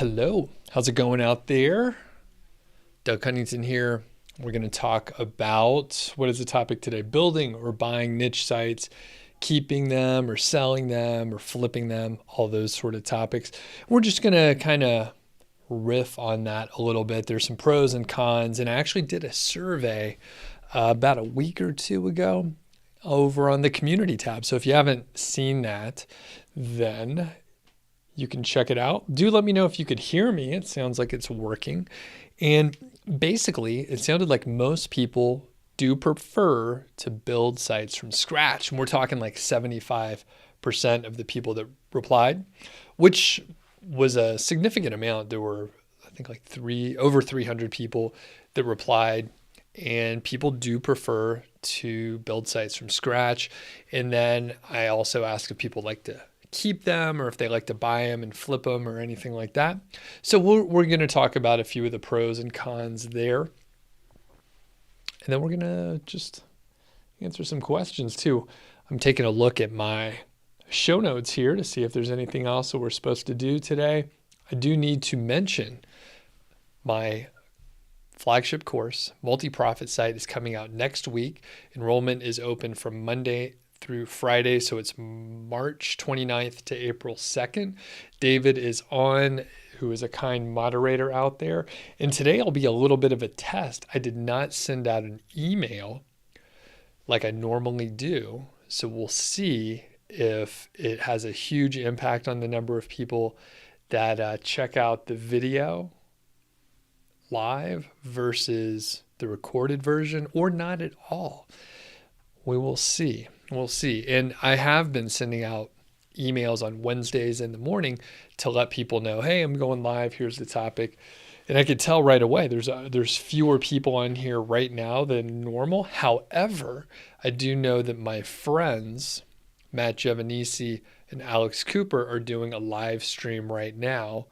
Hello, how's it going out there? Doug Cunnington here. We're going to talk about what is the topic today? Building or buying niche sites, keeping them or selling them or flipping them, all those sort of topics. We're just going to kind of riff on that a little bit. There's some pros and cons, and I actually did a survey about a week or two ago over on the community tab. So if you haven't seen that, then you can check it out. Do let me know if you could hear me. It sounds like it's working. And basically, it sounded like most people do prefer to build sites from scratch. And we're talking like 75% of the people that replied, which was a significant amount. There were, I think, like over 300 people that replied. And people do prefer to build sites from scratch. And then I also asked if people like to keep them or if they like to buy them and flip them or anything like that. So we're going to talk about a few of the pros and cons there. And then we're going to just answer some questions too. I'm taking a look at my show notes here to see if there's anything else that we're supposed to do today. I do need to mention my flagship course, Multi-Profit Site, is coming out next week. Enrollment is open from Monday through Friday, so it's March 29th to April 2nd. David is on, who is a kind moderator out there. And today will be a little bit of a test. I did not send out an email like I normally do, so we'll see if it has a huge impact on the number of people that check out the video live versus the recorded version, or not at all. We will see. We'll see. And I have been sending out emails on Wednesdays in the morning to let people know, hey, I'm going live. Here's the topic. And I could tell right away there's fewer people on here right now than normal. However, I do know that my friends, Matt Giovanisi and Alex Cooper, are doing a live stream right now,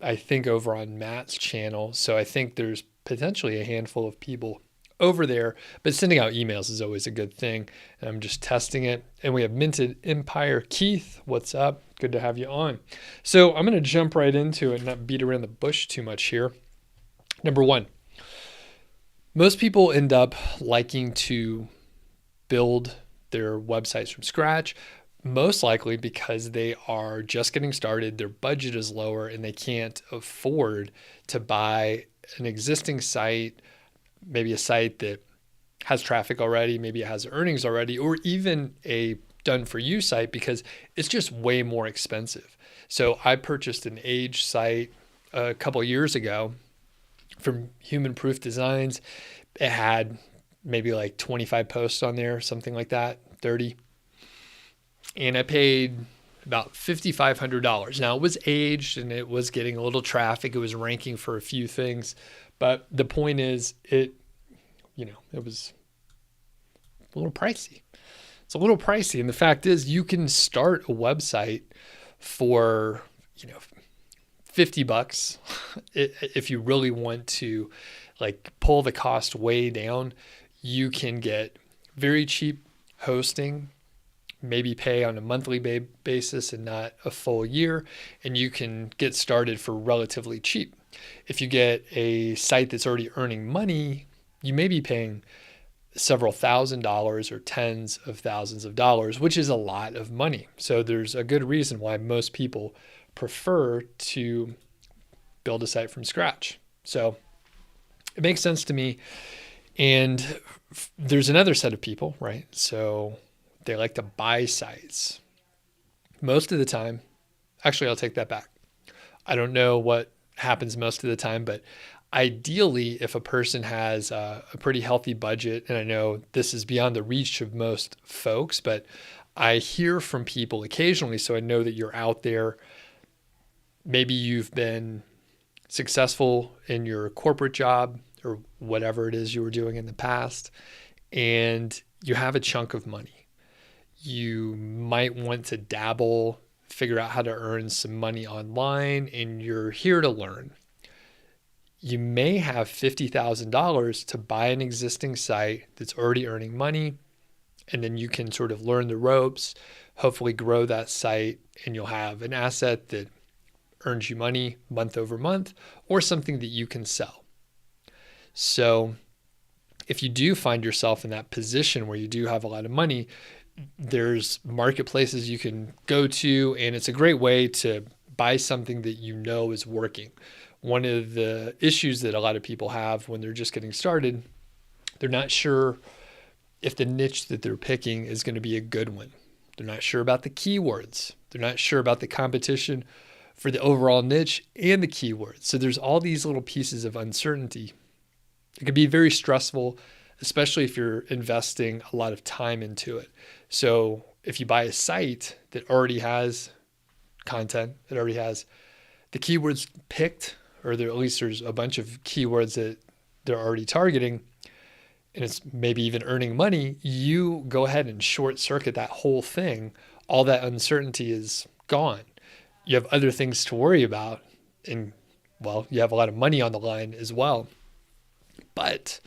I think over on Matt's channel. So I think there's potentially a handful of people over there, but sending out emails is always a good thing. And I'm just testing it. And we have Minted Empire. Keith, what's up? Good to have you on. So I'm going to jump right into it and not beat around the bush too much here. Number one, most people end up liking to build their websites from scratch, most likely because they are just getting started, their budget is lower, and they can't afford to buy an existing site, maybe a site that has traffic already, maybe it has earnings already, or even a done-for-you site because it's just way more expensive. So I purchased an age site a couple years ago from Human Proof Designs. It had maybe like 25 posts on there, something like that, 30. And I paid about $5,500. Now it was aged and it was getting a little traffic. It was ranking for a few things. But the point is, it was a little pricey. It's a little pricey. And the fact is, you can start a website for, $50 if you really want to like pull the cost way down. You can get very cheap hosting, maybe pay on a monthly basis and not a full year, and you can get started for relatively cheap. If you get a site that's already earning money, you may be paying several $1,000s or tens of thousands of dollars, which is a lot of money. So there's a good reason why most people prefer to build a site from scratch. So it makes sense to me. And there's another set of people, right? So they like to buy sites. Most of the time, actually, I'll take that back. I don't know what happens most of the time, but ideally, if a person has a pretty healthy budget, and I know this is beyond the reach of most folks, but I hear from people occasionally, so I know that you're out there. Maybe you've been successful in your corporate job or whatever it is you were doing in the past, and you have a chunk of money. You might want to dabble, figure out how to earn some money online, and you're here to learn. You may have $50,000 to buy an existing site that's already earning money, and then you can sort of learn the ropes, hopefully grow that site, and you'll have an asset that earns you money month over month, or something that you can sell. So if you do find yourself in that position where you do have a lot of money, there's marketplaces you can go to, and it's a great way to buy something that you know is working. One of the issues that a lot of people have when they're just getting started, they're not sure if the niche that they're picking is going to be a good one. They're not sure about the keywords. They're not sure about the competition for the overall niche and the keywords. So there's all these little pieces of uncertainty. It can be very stressful, especially if you're investing a lot of time into it. So if you buy a site that already has content, that already has the keywords picked, or at least there's a bunch of keywords that they're already targeting, and it's maybe even earning money, you go ahead and short circuit that whole thing. All that uncertainty is gone. You have other things to worry about, and well, you have a lot of money on the line as well. But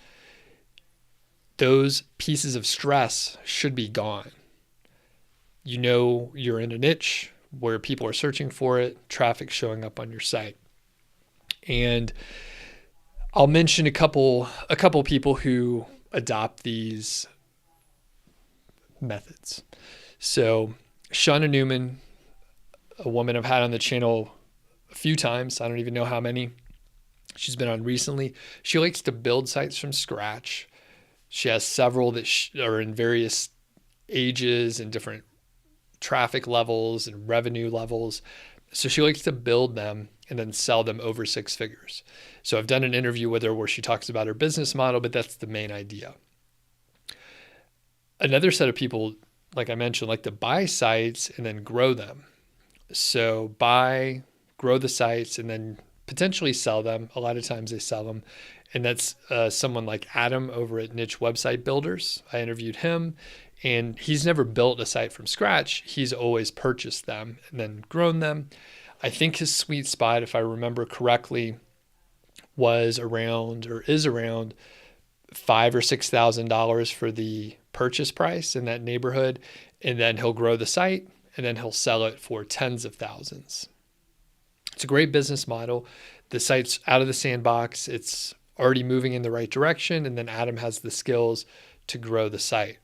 those pieces of stress should be gone. You know you're in a niche where people are searching for it, traffic showing up on your site. And I'll mention a couple people who adopt these methods. So Shauna Newman, a woman I've had on the channel a few times, I don't even know how many. She's been on recently. She likes to build sites from scratch. She has several that are in various ages and different traffic levels and revenue levels. So she likes to build them and then sell them over 6 figures. So I've done an interview with her where she talks about her business model, but that's the main idea. Another set of people, like I mentioned, like to buy sites and then grow them. So buy, grow the sites, and then potentially sell them. A lot of times they sell them. And that's someone like Adam over at Niche Website Builders. I interviewed him, and he's never built a site from scratch. He's always purchased them and then grown them. I think his sweet spot, if I remember correctly, was around or is around $5,000 or $6,000 for the purchase price in that neighborhood. And then he'll grow the site, and then he'll sell it for tens of thousands. It's a great business model. The site's out of the sandbox. It's already moving in the right direction. And then Adam has the skills to grow the site.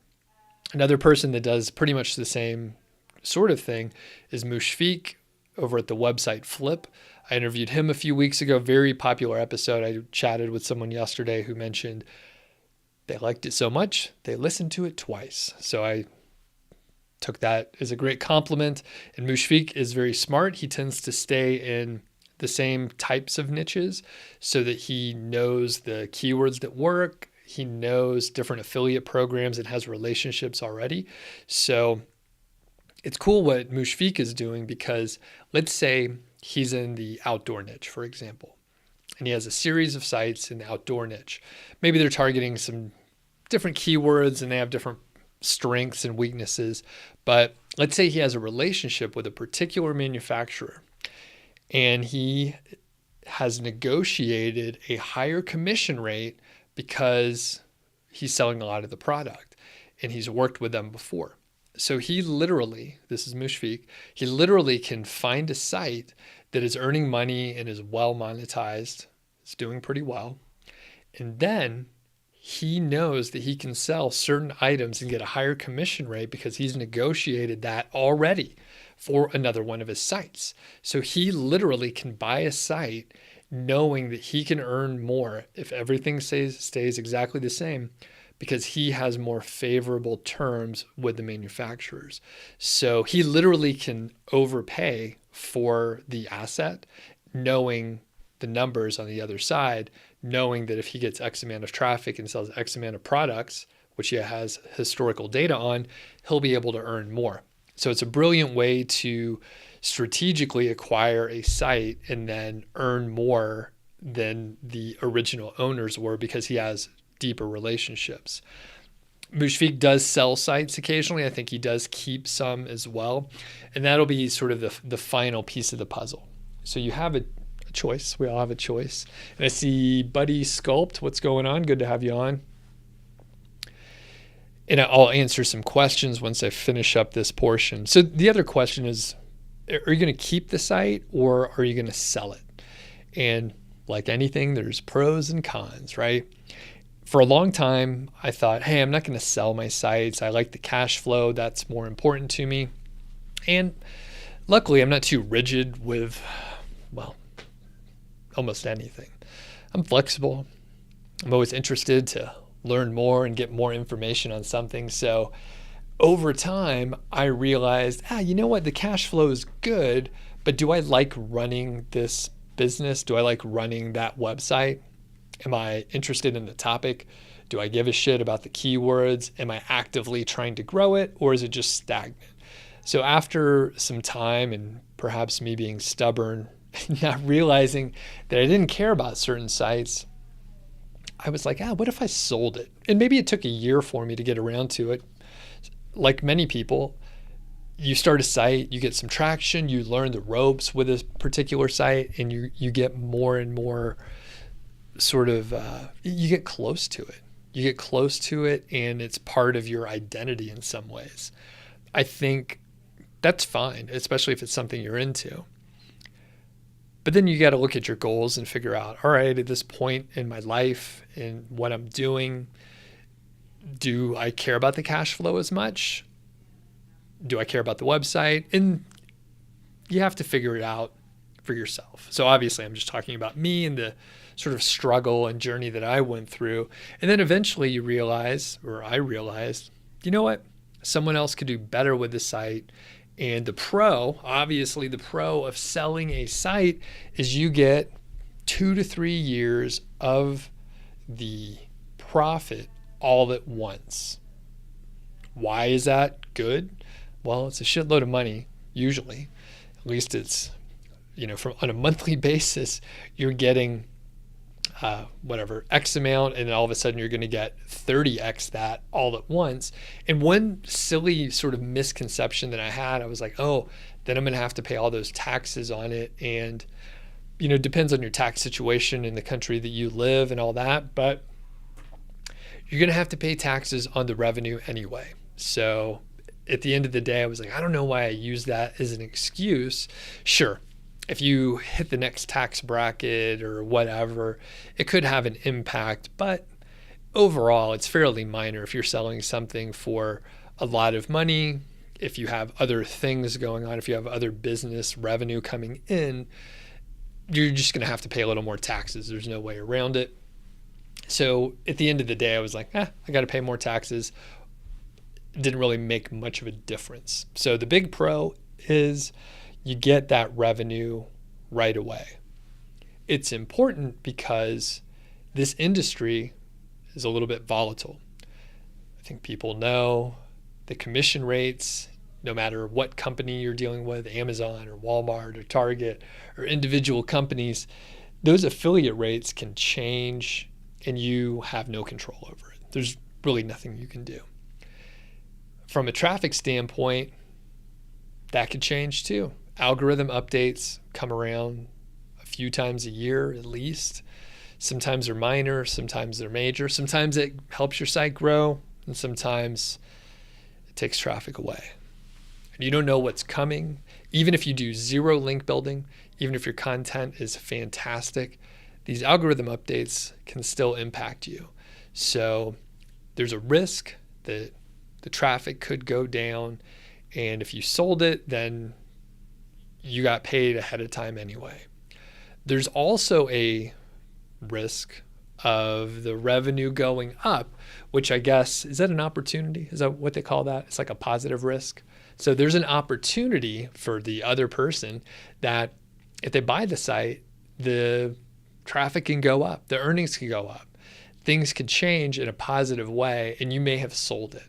Another person that does pretty much the same sort of thing is Mushfiq over at the website Flip. I interviewed him a few weeks ago, very popular episode. I chatted with someone yesterday who mentioned they liked it so much, they listened to it twice. So I took that as a great compliment. And Mushfiq is very smart. He tends to stay in the same types of niches so that he knows the keywords that work. He knows different affiliate programs and has relationships already. So it's cool what Mushfiq is doing, because let's say he's in the outdoor niche, for example, and he has a series of sites in the outdoor niche. Maybe they're targeting some different keywords and they have different strengths and weaknesses. But let's say he has a relationship with a particular manufacturer, and he has negotiated a higher commission rate because he's selling a lot of the product and he's worked with them before. So he literally, this is Mushfiq, he literally can find a site that is earning money and is well monetized. It's doing pretty well. And then he knows that he can sell certain items and get a higher commission rate because he's negotiated that already for another one of his sites. So he literally can buy a site knowing that he can earn more if everything stays exactly the same, because he has more favorable terms with the manufacturers. So he literally can overpay for the asset, knowing the numbers on the other side, knowing that if he gets X amount of traffic and sells X amount of products, which he has historical data on, he'll be able to earn more. So it's a brilliant way to strategically acquire a site and then earn more than the original owners were, because he has deeper relationships. Mushfiq does sell sites occasionally. I think he does keep some as well. And that'll be sort of the final piece of the puzzle. So you have a choice. We all have a choice. And I see Buddy Sculpt. What's going on? Good to have you on. And I'll answer some questions once I finish up this portion. So the other question is, are you going to keep the site or are you going to sell it? And like anything, there's pros and cons, right? For a long time, I thought, hey, I'm not going to sell my sites. I like the cash flow. That's more important to me. And luckily, I'm not too rigid with, well, almost anything. I'm flexible. I'm always interested to learn more and get more information on something. So over time, I realized, you know what? The cash flow is good, but do I like running this business? Do I like running that website? Am I interested in the topic? Do I give a shit about the keywords? Am I actively trying to grow it, or is it just stagnant? So after some time and perhaps me being stubborn, not realizing that I didn't care about certain sites, I was like, what if I sold it? And maybe it took a year for me to get around to it. Like many people, you start a site, you get some traction, you learn the ropes with a particular site, and you get more and more sort of, you get close to it. You get close to it, and it's part of your identity in some ways. I think that's fine, especially if it's something you're into. But then you got to look at your goals and figure out, all right, at this point in my life and what I'm doing, do I care about the cash flow as much? Do I care about the website? And you have to figure it out for yourself. So obviously I'm just talking about me and the sort of struggle and journey that I went through. And then eventually you realize, or I realized, you know what? Someone else could do better with the site. And obviously the pro of selling a site is you get 2 to 3 years of the profit all at once. Why is that good? Well, it's a shitload of money, usually. At least it's, from on a monthly basis, you're getting X amount, and then all of a sudden you're going to get 30x that all at once. And one silly sort of misconception that I had, I was like, then I'm going to have to pay all those taxes on it. And, it depends on your tax situation in the country that you live and all that, but you're going to have to pay taxes on the revenue anyway. So at the end of the day, I was like, I don't know why I use that as an excuse. Sure, if you hit the next tax bracket or whatever, it could have an impact, but overall it's fairly minor if you're selling something for a lot of money. If you have other things going on, if you have other business revenue coming in, you're just going to have to pay a little more taxes. There's no way around it. So at the end of the day, I was like, I got to pay more taxes. It didn't really make much of a difference. So the big pro is you get that revenue right away. It's important because this industry is a little bit volatile. I think people know the commission rates, no matter what company you're dealing with, Amazon or Walmart or Target or individual companies, those affiliate rates can change and you have no control over it. There's really nothing you can do. From a traffic standpoint, that could change too. Algorithm updates come around a few times a year at least. Sometimes they're minor, sometimes they're major. Sometimes it helps your site grow, and sometimes it takes traffic away. And you don't know what's coming. Even if you do zero link building, even if your content is fantastic, these algorithm updates can still impact you. So there's a risk that the traffic could go down, and if you sold it, then you got paid ahead of time anyway. There's also a risk of the revenue going up, which I guess, is that an opportunity? Is that what they call that? It's like a positive risk. So there's an opportunity for the other person that if they buy the site, the traffic can go up, the earnings can go up, things could change in a positive way, and you may have sold it.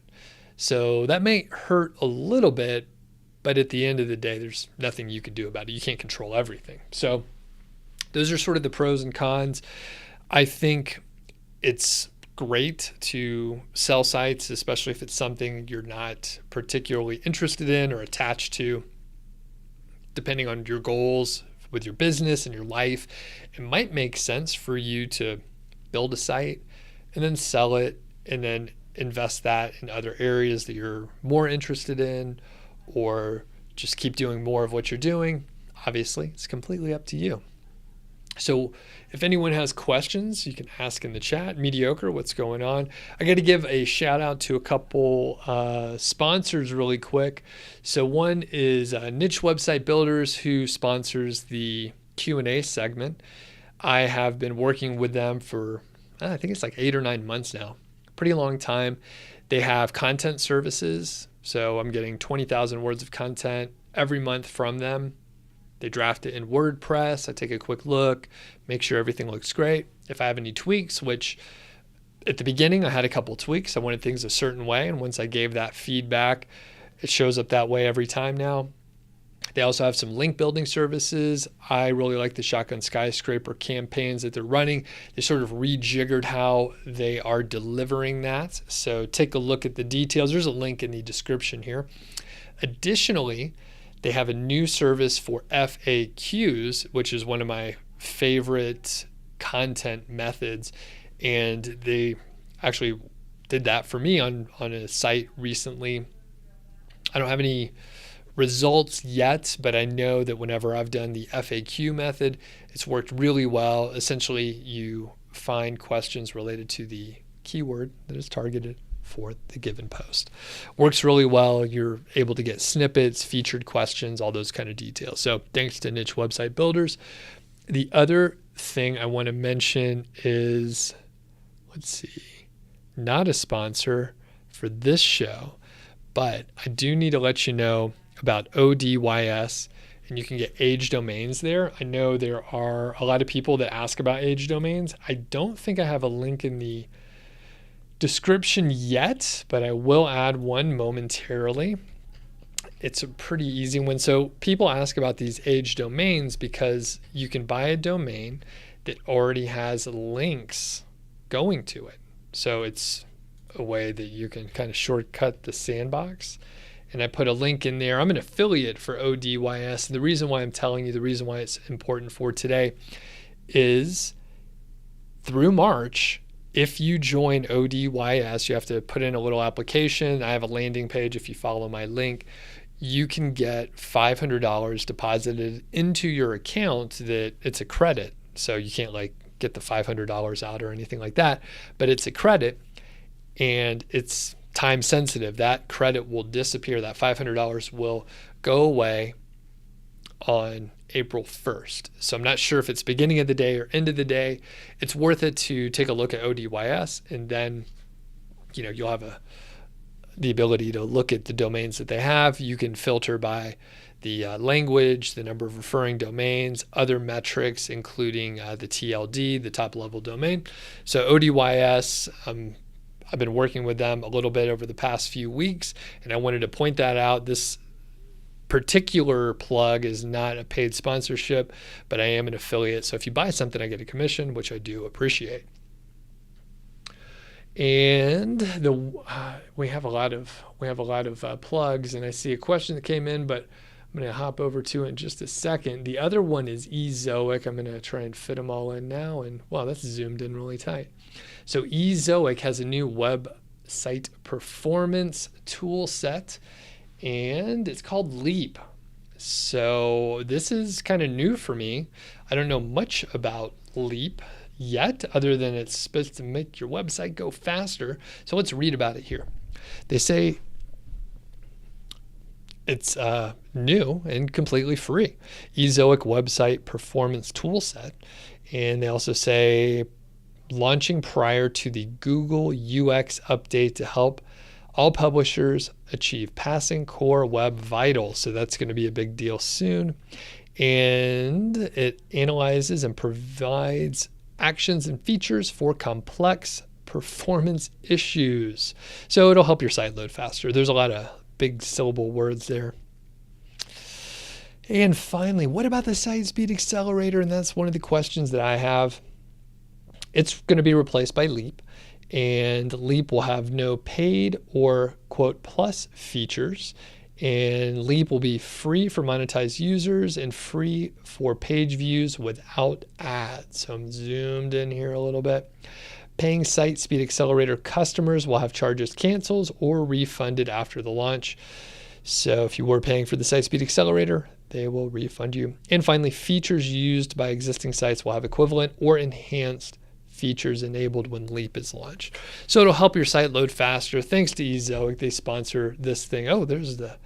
So that may hurt a little bit, but at the end of the day, there's nothing you can do about it. You can't control everything. So those are sort of the pros and cons. I think it's great to sell sites, especially if it's something you're not particularly interested in or attached to. Depending on your goals with your business and your life, it might make sense for you to build a site and then sell it and then invest that in other areas that you're more interested in, or just keep doing more of what you're doing. Obviously, it's completely up to you. So if anyone has questions, you can ask in the chat. Mediocre, what's going on? I got to give a shout out to a couple sponsors really quick. So one is Niche Website Builders, who sponsors the Q&A segment. I have been working with them for, I think it's like 8 or 9 months now. Pretty long time. They have content services. So I'm getting 20,000 words of content every month from them. They draft it in WordPress. I take a quick look, make sure everything looks great. If I have any tweaks, which at the beginning I had a couple tweaks. I wanted things a certain way. And once I gave that feedback, it shows up that way every time now. They also have some link building services. I really like the Shotgun Skyscraper campaigns that they're running. They sort of rejiggered how they are delivering that. So take a look at the details. There's a link in the description here. Additionally, they have a new service for FAQs, which is one of my favorite content methods. And they actually did that for me on a site recently. I don't have any results yet, but I know that whenever I've done the FAQ method, it's worked really well. Essentially, you find questions related to the keyword that is targeted for the given post. Works really well. You're able to get snippets, featured questions, all those kind of details. So thanks to Niche Website Builders. The other thing I want to mention is, let's see, not a sponsor for this show, but I do need to let you know about ODES, and you can get age domains there. I know there are a lot of people that ask about age domains. I don't think I have a link in the description yet, but I will add one momentarily. It's a pretty easy one. So people ask about these age domains because you can buy a domain that already has links going to it. So it's a way that you can kind of shortcut the sandbox. And I put a link in there. I'm an affiliate for ODES. And the reason why I'm telling you, the reason why it's important for today is through March, if you join ODES, you have to put in a little application. I have a landing page. If you follow my link, you can get $500 deposited into your account that it's a credit. So you can't like get the $500 out or anything like that, but it's a credit and it's time sensitive. That credit will disappear. That $500 will go away on April 1st. So I'm not sure if it's beginning of the day or end of the day. It's worth it to take a look at ODES, and then you'll have the ability to look at the domains that they have. You can filter by the language, the number of referring domains, other metrics, including the TLD, the top level domain. So ODES, I've been working with them a little bit over the past few weeks, and I wanted to point that out. This particular plug is not a paid sponsorship, but I am an affiliate. So if you buy something, I get a commission, which I do appreciate. And we have a lot of plugs, and I see a question that came in, but I'm going to hop over to it in just a second. The other one is Ezoic. I'm going to try and fit them all in now, and wow, that's zoomed in really tight. So Ezoic has a new website performance tool set, and it's called Leap. So this is kind of new for me. I don't know much about Leap yet, other than it's supposed to make your website go faster. So let's read about it here. They say it's new and completely free. Ezoic website performance toolset. And they also say launching prior to the Google UX update to help all publishers achieve passing core web vitals. So that's going to be a big deal soon. And it analyzes and provides actions and features for complex performance issues. So it'll help your site load faster. There's a lot of big syllable words there. And finally, what about the Site Speed Accelerator? And that's one of the questions that I have. It's going to be replaced by Leap. And Leap will have no paid or quote plus features. And Leap will be free for monetized users and free for page views without ads. So I'm zoomed in here a little bit. Paying Site Speed Accelerator customers will have charges canceled or refunded after the launch. So if you were paying for the Site Speed Accelerator, they will refund you. And finally, features used by existing sites will have equivalent or enhanced features enabled when Leap is launched. So it'll help your site load faster. Thanks to Ezoic, they sponsor this thing. Oh, there's the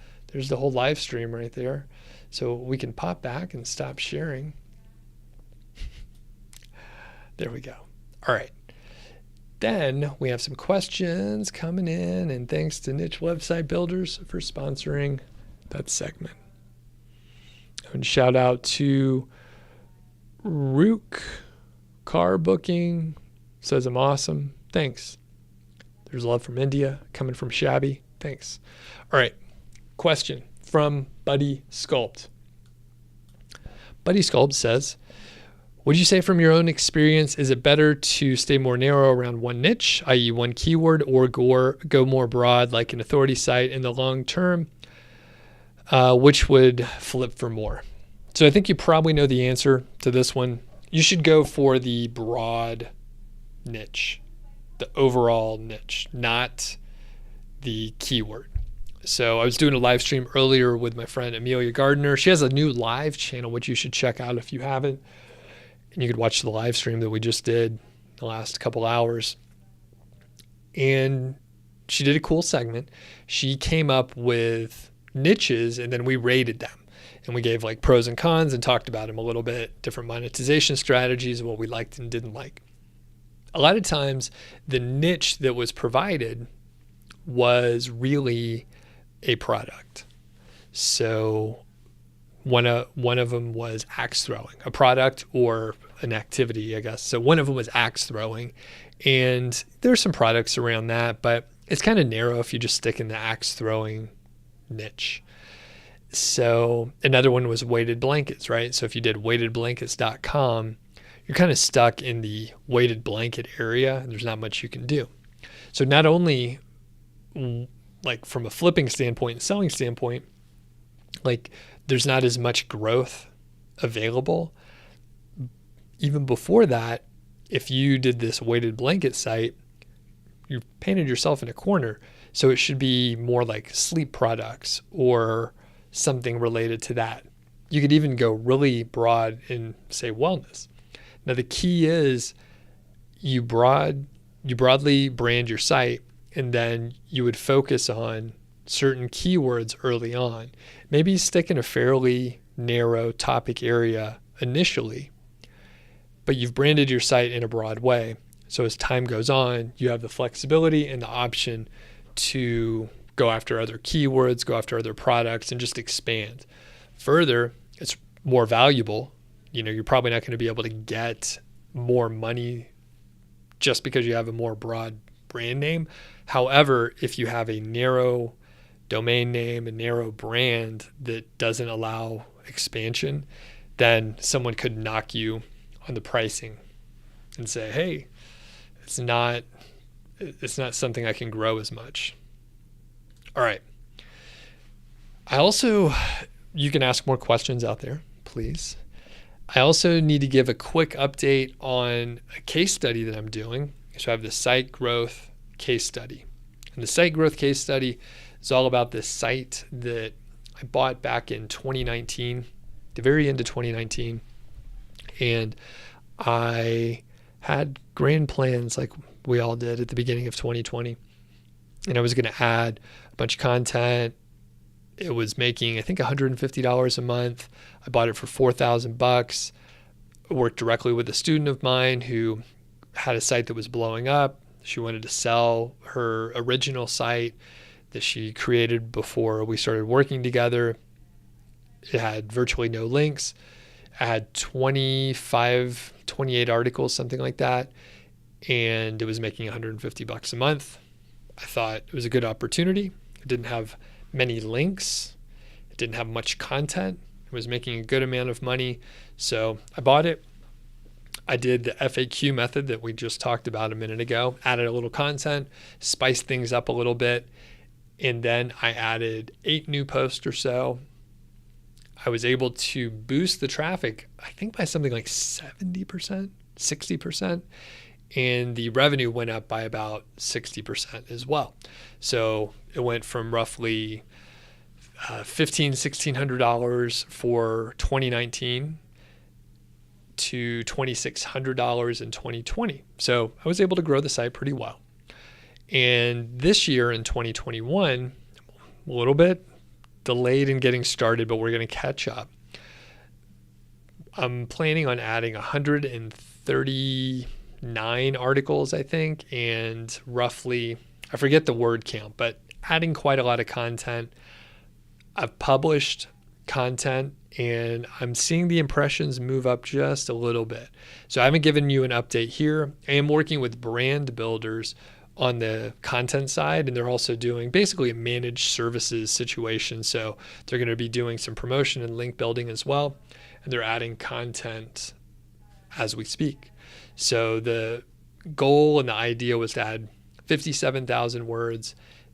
whole live stream right there. So we can pop back and stop sharing. There we go. All right. Then we have some questions coming in, and thanks to Niche Website Builders for sponsoring that segment. And shout out to Rook Car Booking, says I'm awesome. Thanks. There's love from India coming from Shabby. Thanks. All right. Question from Buddy Sculpt. Buddy Sculpt says, would you say from your own experience, is it better to stay more narrow around one niche, i.e. one keyword, or go more broad like an authority site in the long term, which would flip for more? So I think you probably know the answer to this one. You should go for the broad niche, the overall niche, not the keyword. So I was doing a live stream earlier with my friend Amelia Gardner. She has a new live channel, which you should check out if you haven't. And you could watch the live stream that we just did the last couple hours. And she did a cool segment. She came up with niches, and then we rated them. And we gave like pros and cons and talked about them a little bit, different monetization strategies, what we liked and didn't like. A lot of times the niche that was provided was really a product. So one of them was axe throwing, a product or an activity, I guess. So one of them was axe throwing, and there's some products around that, but it's kind of narrow if you just stick in the axe throwing niche. So another one was weighted blankets, right? So if you did weightedblankets.com, you're kind of stuck in the weighted blanket area, and there's not much you can do. So not only like from a flipping standpoint and selling standpoint, like there's not as much growth available. Even before that, if you did this weighted blanket site, you painted yourself in a corner. So it should be more like sleep products or something related to that. You could even go really broad and say wellness. Now the key is you broadly brand your site, and then you would focus on certain keywords early on. Maybe stick in a fairly narrow topic area initially, but you've branded your site in a broad way. So as time goes on, you have the flexibility and the option to go after other keywords, go after other products, and just expand. Further, it's more valuable. You know, you're probably not going to be able to get more money just because you have a more broad brand name. However, if you have a narrow domain name, a narrow brand that doesn't allow expansion, then someone could knock you on the pricing and say, hey, it's not something I can grow as much. All right. You can ask more questions out there, please. I also need to give a quick update on a case study that I'm doing. So I have the site growth case study. And the site growth case study is all about this site that I bought back in 2019, the very end of 2019. And I had grand plans like we all did at the beginning of 2020. And I was going to add a bunch of content. It was making, I think, $150 a month. I bought it for $4,000. I worked directly with a student of mine who had a site that was blowing up. She wanted to sell her original site that she created before we started working together. It had virtually no links. I had 28 articles, something like that. And it was making $150 a month. I thought it was a good opportunity. It didn't have many links. It didn't have much content. It was making a good amount of money. So I bought it. I did the FAQ method that we just talked about a minute ago, added a little content, spiced things up a little bit, and then I added 8 new posts or so. I was able to boost the traffic, I think by something like 70%, 60%, and the revenue went up by about 60% as well. So it went from roughly $1,600 for 2019 to $2,600 in 2020. So I was able to grow the site pretty well. And this year in 2021, a little bit delayed in getting started, but we're going to catch up. I'm planning on adding 139 articles, I think, and roughly, I forget the word count, but adding quite a lot of content. I've published content and I'm seeing the impressions move up just a little bit. So I haven't given you an update here. I am working with brand builders on the content side, and they're also doing basically a managed services situation. So they're going to be doing some promotion and link building as well, and they're adding content as we speak. So the goal and the idea was to add 57,000 words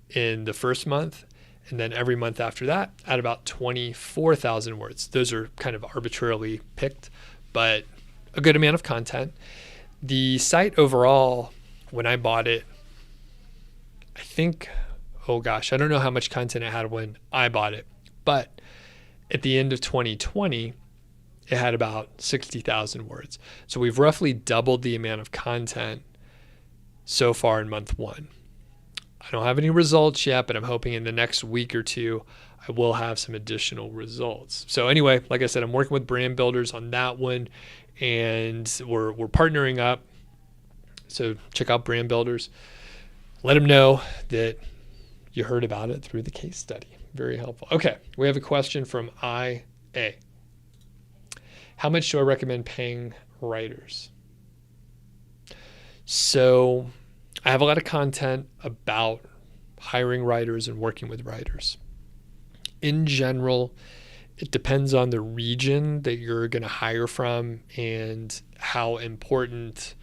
in the first month, and then every month after that, add about 24,000 words. Those are kind of arbitrarily picked, but a good amount of content. The site overall, when I bought it, I think, I don't know how much content it had when I bought it, but at the end of 2020, it had about 60,000 words. So we've roughly doubled the amount of content so far in month one. I don't have any results yet, but I'm hoping in the next week or two, I will have some additional results. So anyway, like I said, I'm working with brand builders on that one, and we're partnering up. So check out brand builders. Let them know that you heard about it through the case study. Very helpful. Okay, we have a question from IA. How much do I recommend paying writers? So I have a lot of content about hiring writers and working with writers. In general, it depends on the region that you're going to hire from and how important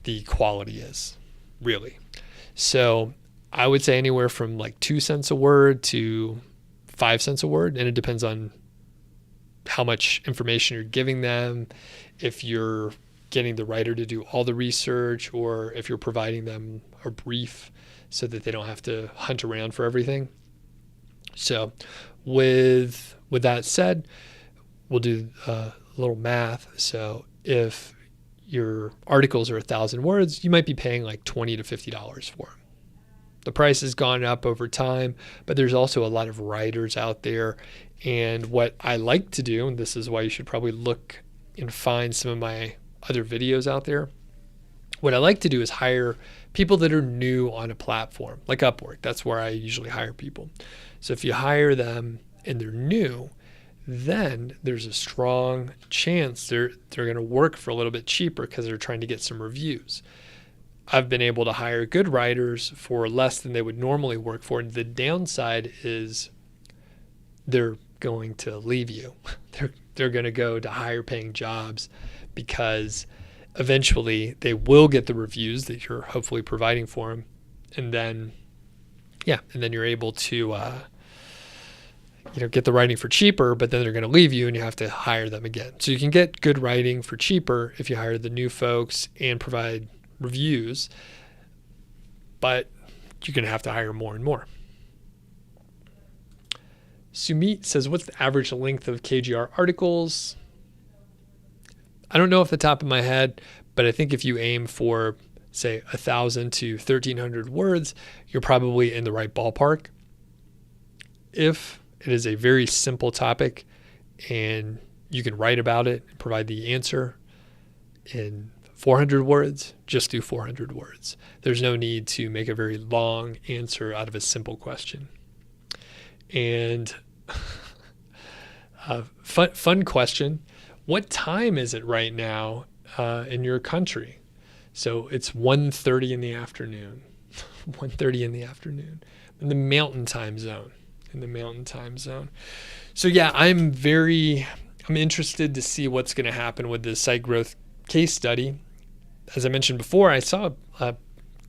the quality is, really. So I would say anywhere from like 2 cents a word to 5 cents a word, and it depends on how much information you're giving them, if you're getting the writer to do all the research, or if you're providing them a brief so that they don't have to hunt around for everything. So with that said, we'll do a little math. So if your articles are 1,000 words, you might be paying like $20 to $50 for them. The price has gone up over time, but there's also a lot of writers out there. And what I like to do, and this is why you should probably look and find some of my other videos out there. What I like to do is hire people that are new on a platform like Upwork. That's where I usually hire people. So if you hire them and they're new, then there's a strong chance they're going to work for a little bit cheaper because they're trying to get some reviews. I've been able to hire good writers for less than they would normally work for. And the downside is they're going to leave you. They're going to go to higher paying jobs because eventually they will get the reviews that you're hopefully providing for them. And then you're able to get the writing for cheaper, but then they're going to leave you and you have to hire them again. So you can get good writing for cheaper if you hire the new folks and provide reviews, but you're going to have to hire more and more. Sumit says, what's the average length of KGR articles? I don't know off the top of my head, but I think if you aim for, say, 1,000 to 1,300 words, you're probably in the right ballpark. If it is a very simple topic and you can write about it and provide the answer in 400 words, just do 400 words. There's no need to make a very long answer out of a simple question. And fun question. What time is it right now in your country? So it's 1:30 in the afternoon. 1:30 in the afternoon in the mountain time zone. So yeah, I'm interested to see what's going to happen with the site growth case study. As I mentioned before, I saw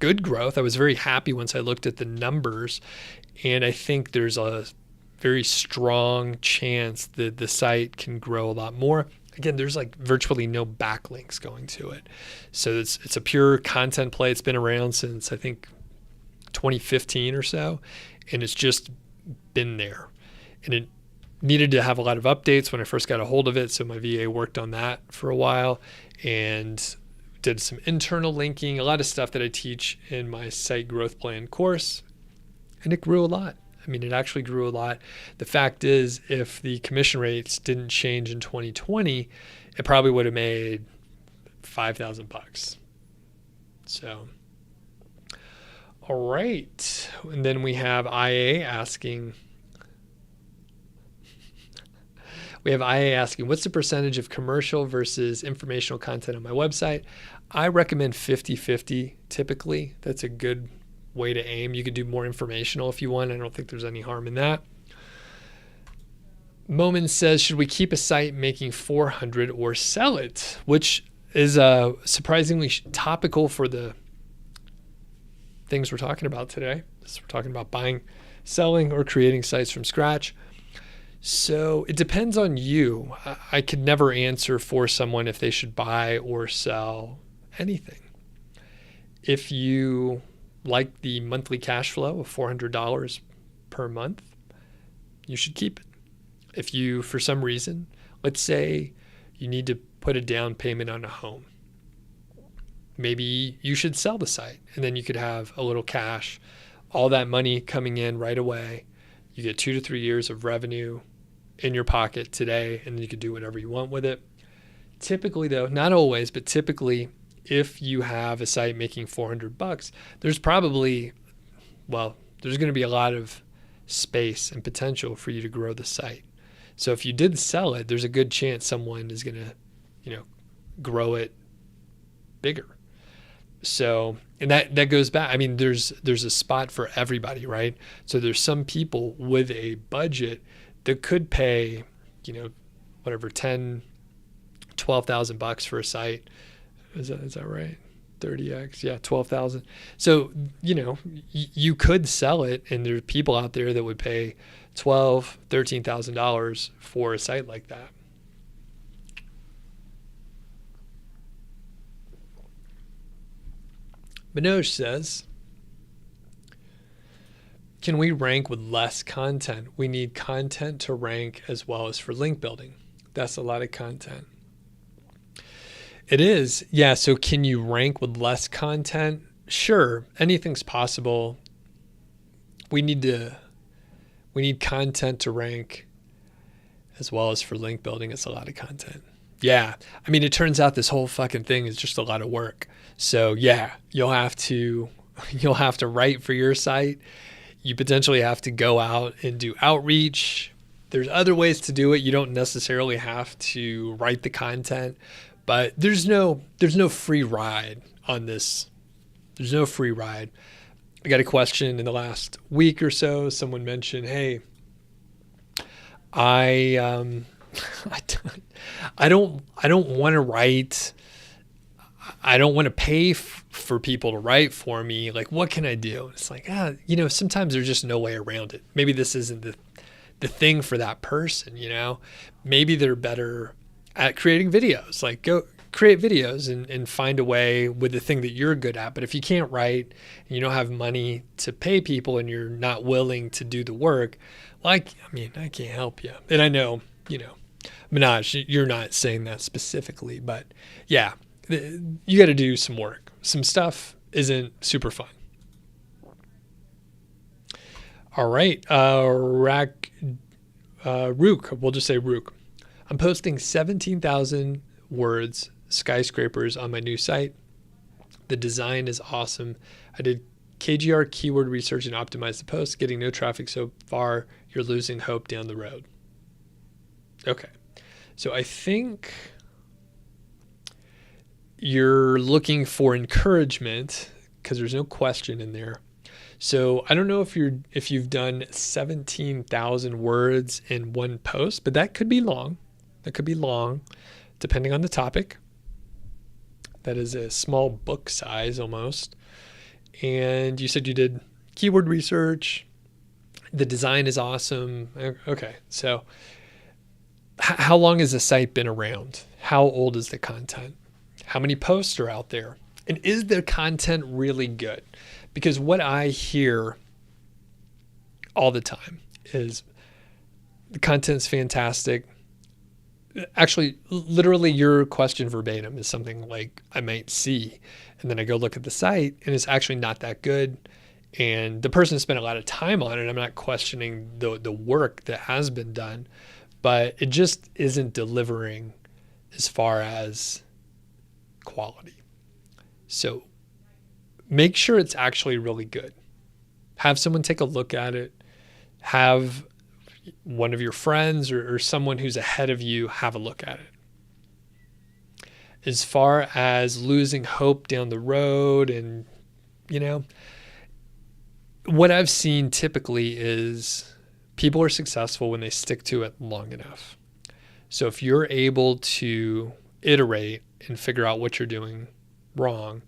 good growth. I was very happy once I looked at the numbers, and I think there's a very strong chance that the site can grow a lot more. Again, there's like virtually no backlinks going to it. So it's a pure content play. It's been around since I think 2015 or so, and it's just been there. and it needed to have a lot of updates when I first got a hold of it. So my VA worked on that for a while and did some internal linking, a lot of stuff that I teach in my site growth plan course. And it grew a lot. I mean, it actually grew a lot. The fact is, if the commission rates didn't change in 2020, it probably would have made $5,000. So, all right. And then we have IA asking, what's the percentage of commercial versus informational content on my website? I recommend 50-50 typically. That's a good way to aim. You could do more informational if you want. I don't think there's any harm in that. Momin says, should we keep a site making 400 or sell it? Which is surprisingly topical for the things we're talking about today. So we're talking about buying, selling, or creating sites from scratch. So it depends on you. I could never answer for someone if they should buy or sell anything. If you like the monthly cash flow of $400 per month, you should keep it. If you, for some reason, let's say you need to put a down payment on a home, maybe you should sell the site and then you could have a little cash, all that money coming in right away. You get 2 to 3 years of revenue in your pocket today, and then you can do whatever you want with it. Typically though, not always, but typically if you have a site making $400, there's probably, there's going to be a lot of space and potential for you to grow the site. So if you did sell it, there's a good chance someone is going to, grow it bigger. So, and that goes back. I mean, there's a spot for everybody, right? So there's some people with a budget that could pay, whatever, $12,000 for a site. Is that right? 30x, yeah, 12,000. So, you could sell it, and there are people out there that would pay $12,000, $13,000 for a site like that. Manoj says, can we rank with less content? We need content to rank as well as for link building. That's a lot of content. It is. Yeah. So can you rank with less content? Sure. Anything's possible. We need content to rank as well as for link building. It's a lot of content. Yeah. I mean, it turns out this whole fucking thing is just a lot of work. So yeah, you'll have to write for your site. You potentially have to go out and do outreach. There's other ways to do it. You don't necessarily have to write the content, but there's no free ride on this. There's no free ride. I got a question in the last week or so. Someone mentioned, hey, I don't want to write. I don't want to pay for people to write for me. Like, what can I do? It's like, sometimes there's just no way around it. Maybe this isn't the thing for that person, Maybe they're better at creating videos. Like, go create videos and find a way with the thing that you're good at. But if you can't write and you don't have money to pay people and you're not willing to do the work, I can't help you. And I know, Manoj, you're not saying that specifically, but yeah, you got to do some work. Some stuff isn't super fun. All right. Rook, we'll just say Rook. I'm posting 17,000 words skyscrapers on my new site. The design is awesome. I did KGR keyword research and optimized the post, getting no traffic so far. You're losing hope down the road. Okay. So I think you're looking for encouragement because there's no question in there. So I don't know if you've done 17,000 words in one post, but that could be long. That could be long, depending on the topic. That is a small book size almost. And you said you did keyword research. The design is awesome. Okay, so how long has the site been around? How old is the content? How many posts are out there? And is the content really good? Because what I hear all the time is The content's fantastic. Actually, literally your question verbatim is something like I might see, and then I go look at the site and it's actually not that good. And the person spent a lot of time on it. I'm not questioning the work that has been done, but it just isn't delivering as far as quality. So make sure it's actually really good. Have someone take a look at it. Have one of your friends or someone who's ahead of you have a look at it. As far as losing hope down the road, and what I've seen typically is people are successful when they stick to it long enough. So if you're able to iterate and figure out what you're doing wrong,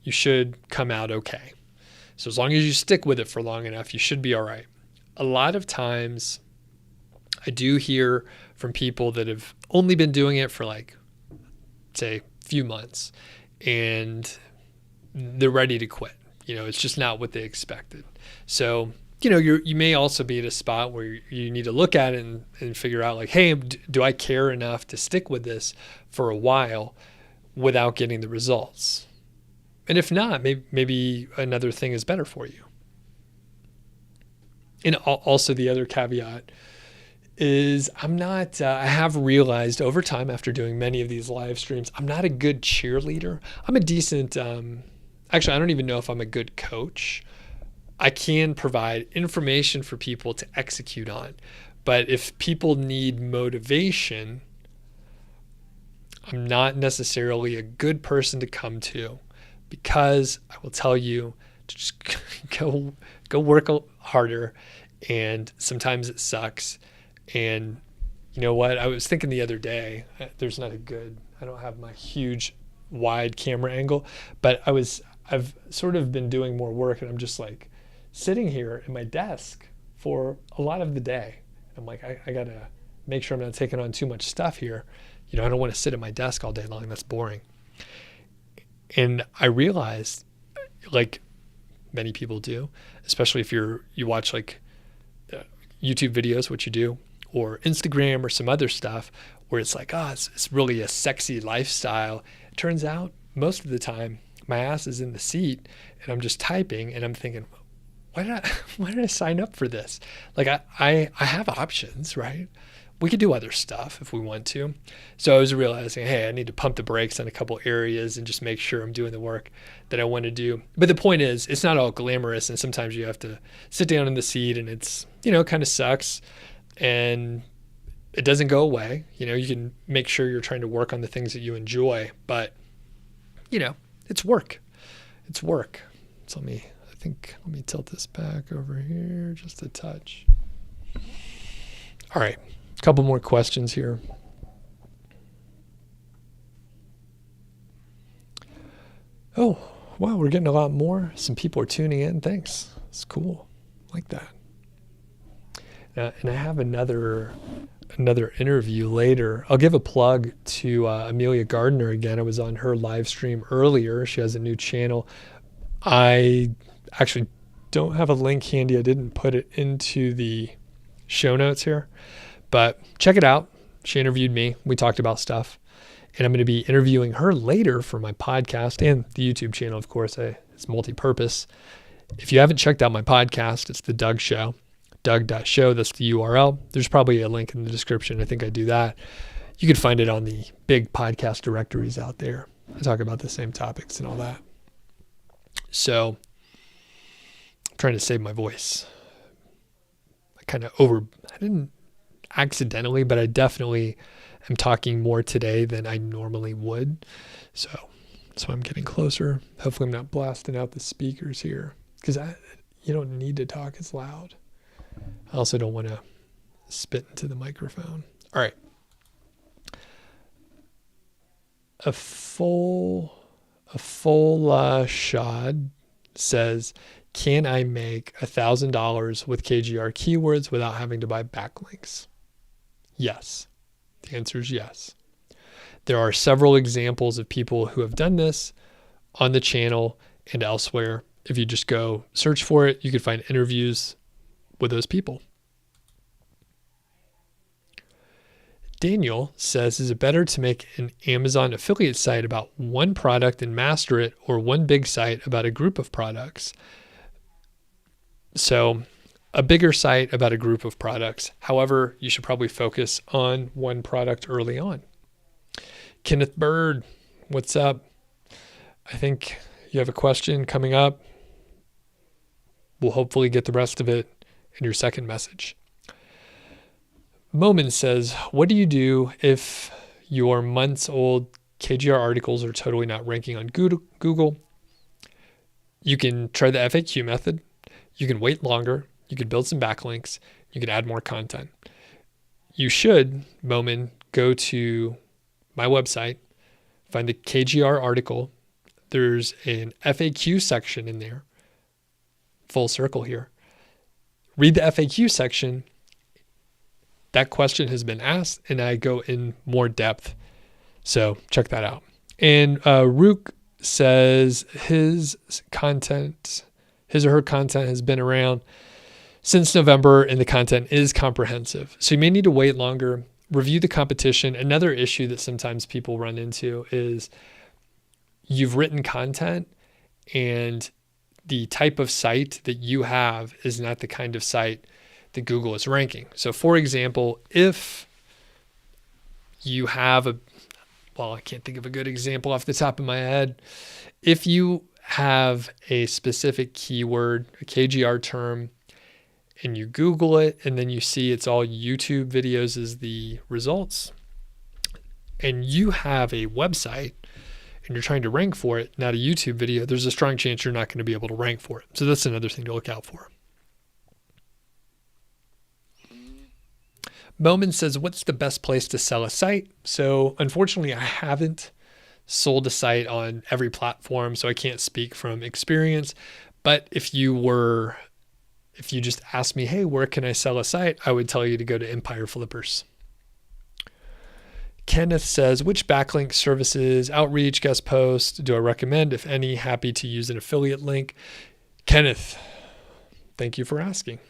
you should come out okay. So as long as you stick with it for long enough, you should be all right. A lot of times I do hear from people that have only been doing it for say a few months, and they're ready to quit. It's just not what they expected. So, you may also be at a spot where you need to look at it and figure out hey, do I care enough to stick with this for a while without getting the results? And if not, maybe another thing is better for you. And also the other caveat is I have realized over time after doing many of these live streams, I'm not a good cheerleader. I'm a decent, actually, I don't even know if I'm a good coach. I can provide information for people to execute on. But if people need motivation, I'm not necessarily a good person to come to, because I will tell you to just go work harder. And sometimes it sucks. And you know what? I was thinking the other day, I don't have my huge wide camera angle, but I've sort of been doing more work, and I'm just sitting here at my desk for a lot of the day. I'm I gotta make sure I'm not taking on too much stuff here. I don't want to sit at my desk all day long. That's boring. And I realized, many people do, especially if you watch YouTube videos, what you do, or Instagram or some other stuff where it's it's really a sexy lifestyle. It turns out most of the time my ass is in the seat and I'm just typing, and I'm thinking, why did I sign up for this? I have options, right? We could do other stuff if we want to. So I was realizing, hey, I need to pump the brakes on a couple areas and just make sure I'm doing the work that I want to do. But the point is, it's not all glamorous, and sometimes you have to sit down in the seat, and it's, kind of sucks, and it doesn't go away. You can make sure you're trying to work on the things that you enjoy, but it's work. It's work. So let me tilt this back over here just a touch. All right. A couple more questions here. Oh, wow, we're getting a lot more. Some people are tuning in. Thanks. It's cool. I like that. And I have another interview later. I'll give a plug to Amelia Gardner again. I was on her live stream earlier. She has a new channel. I actually don't have a link handy. I didn't put it into the show notes here. But check it out. She interviewed me. We talked about stuff. And I'm going to be interviewing her later for my podcast and the YouTube channel, of course. It's multi-purpose. If you haven't checked out my podcast, it's The Doug Show. Doug.show, that's the URL. There's probably a link in the description. I think I do that. You can find it on the big podcast directories out there. I talk about the same topics and all that. So I'm trying to save my voice. I didn't accidentally, but I definitely am talking more today than I normally would. So I'm getting closer. Hopefully I'm not blasting out the speakers here, because you don't need to talk as loud. I also don't want to spit into the microphone. All right. A full shod says, can I make $1,000 with KGR keywords without having to buy backlinks? Yes. The answer is yes. There are several examples of people who have done this on the channel and elsewhere. If you just go search for it, you can find interviews with those people. Daniel says, is it better to make an Amazon affiliate site about one product and master it, or one big site about a group of products? So a bigger site about a group of products. However, you should probably focus on one product early on. Kenneth Bird, what's up? I think you have a question coming up. We'll hopefully get the rest of it in your second message. Momin says, what do you do if your months old KGR articles are totally not ranking on Google? You can try the FAQ method. You can wait longer. You can build some backlinks. You can add more content. You should, Momin, go to my website, find the KGR article. There's an FAQ section in there. Full circle here. Read the FAQ section. That question has been asked, and I go in more depth. So check that out. And Rook says his or her content has been around since November, and the content is comprehensive. So you may need to wait longer, review the competition. Another issue that sometimes people run into is you've written content and the type of site that you have is not the kind of site that Google is ranking. So for example, if you have I can't think of a good example off the top of my head. If you have a specific keyword, a KGR term, and you Google it, and then you see it's all YouTube videos as the results, and you have a website and you're trying to rank for it, not a YouTube video, there's a strong chance you're not going to be able to rank for it. So that's another thing to look out for. Momin says, what's the best place to sell a site? So unfortunately, I haven't sold a site on every platform, so I can't speak from experience. But if you just asked me, hey, where can I sell a site? I would tell you to go to Empire Flippers. Kenneth says, which backlink services, outreach, guest posts do I recommend? If any, happy to use an affiliate link. Kenneth, thank you for asking.